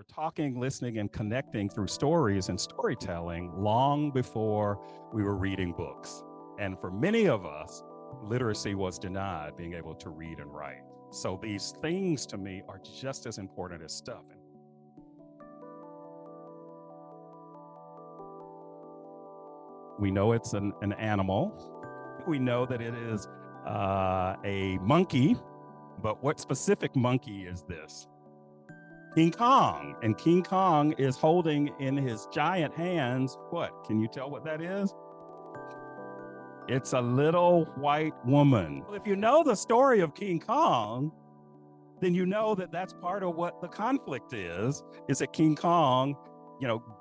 talking, listening, and connecting through stories and storytelling long before we were reading books. And for many of us, literacy was denied, being able to read and write. So these things to me are just as important as stuff. We know it's an animal. We know that it is a monkey, but what specific monkey is this? King Kong. And King Kong is holding in his giant hands, what? Can you tell what that is? It's a little white woman. Well, if you know the story of King Kong, then you know that that's part of what the conflict is that King Kong,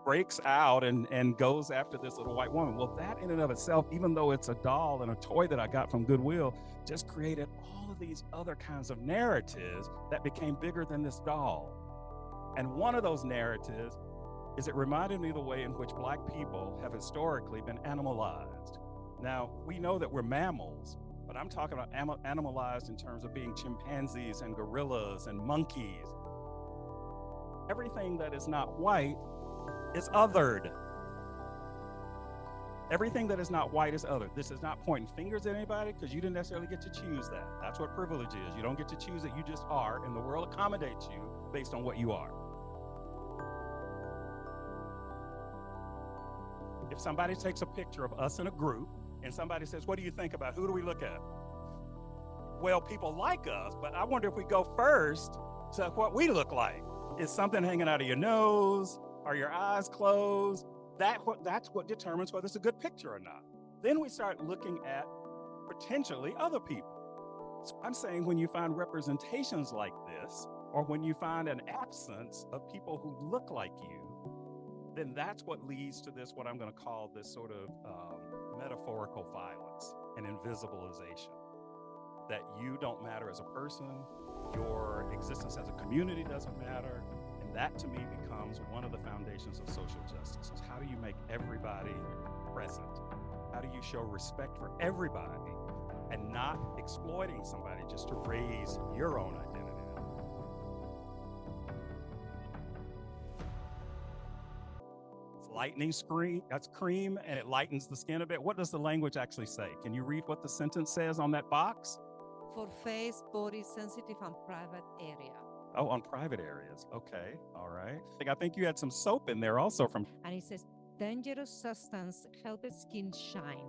breaks out and goes after this little white woman. Well, that in and of itself, even though it's a doll and a toy that I got from Goodwill, just created all of these other kinds of narratives that became bigger than this doll. And one of those narratives is it reminded me of the way in which Black people have historically been animalized. Now, we know that we're mammals, but I'm talking about animalized in terms of being chimpanzees and gorillas and monkeys. Everything that is not white is othered. Everything that is not white is othered. This is not pointing fingers at anybody because you didn't necessarily get to choose that. That's what privilege is. You don't get to choose it. You just are, and the world accommodates you based on what you are. If somebody takes a picture of us in a group and somebody says, what do you think about? Who do we look at? Well, people like us, but I wonder if we go first to what we look like. Is something hanging out of your nose? Are your eyes closed? That's what determines whether it's a good picture or not. Then we start looking at potentially other people. So I'm saying when you find representations like this, or when you find an absence of people who look like you, then that's what leads to this, what I'm going to call this sort of metaphorical violence and invisibilization. That you don't matter as a person, your existence as a community doesn't matter, and that to me becomes one of the foundations of social justice. Is how do you make everybody present? How do you show respect for everybody and not exploiting somebody just to raise your own identity? Lightning screen, that's cream, and it lightens the skin a bit. What does the language actually say? Can you read what the sentence says on that box? For face, body, sensitive, and private area. Oh, on private areas. Okay, all right. I think you had some soap in there also from. And it says, dangerous substance help skin shine,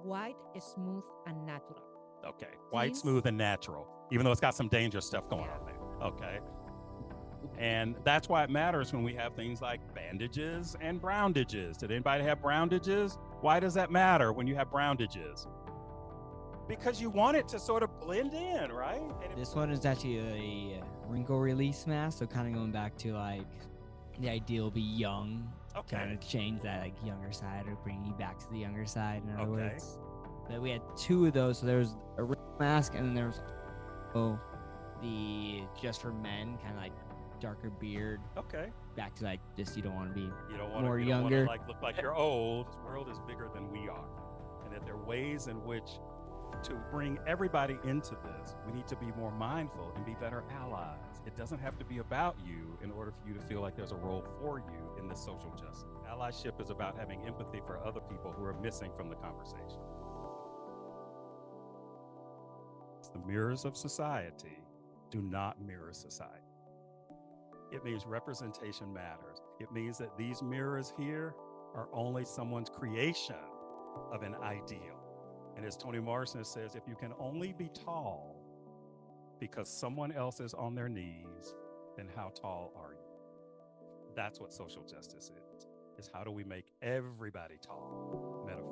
white, smooth, and natural. Okay, white, smooth, and natural, even though it's got some dangerous stuff going on there. Okay. And that's why it matters when we have things like bandages and browndages. Did anybody have browndages? Why does that matter when you have browndages? Because you want it to sort of blend in, right? This one is actually a wrinkle release mask, so kind of going back to like the ideal be young. Okay. Kind of change that like younger side or bring you back to the younger side, in other words. But we had two of those. So there was a wrinkle mask, and then there was the just for men, kind of like darker beard. Okay. Back to like just you don't want to be more younger. Like look like you're old. This world is bigger than we are, and that there are ways in which to bring everybody into this, we need to be more mindful and be better allies. It doesn't have to be about you in order for you to feel like there's a role for you in this social justice. Allyship is about having empathy for other people who are missing from the conversation. The mirrors of society do not mirror society. It means representation matters. It means that these mirrors here are only someone's creation of an ideal. And as Toni Morrison says, if you can only be tall because someone else is on their knees, then how tall are you? That's what social justice is how do we make everybody tall, metaphorically.